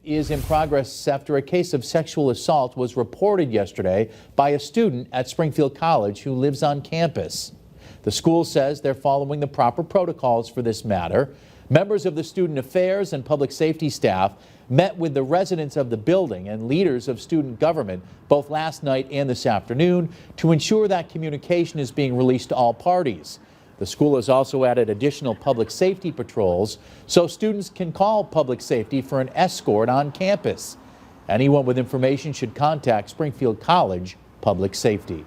is in progress after a case of sexual assault was reported yesterday by a student at Springfield College who lives on campus. The school says they're following the proper protocols for this matter. Members of the student affairs and public safety staff met with the residents of the building and leaders of student government both last night and this afternoon to ensure that communication is being released to all parties. The school has also added additional public safety patrols so students can call public safety for an escort on campus. Anyone with information should contact Springfield College Public Safety.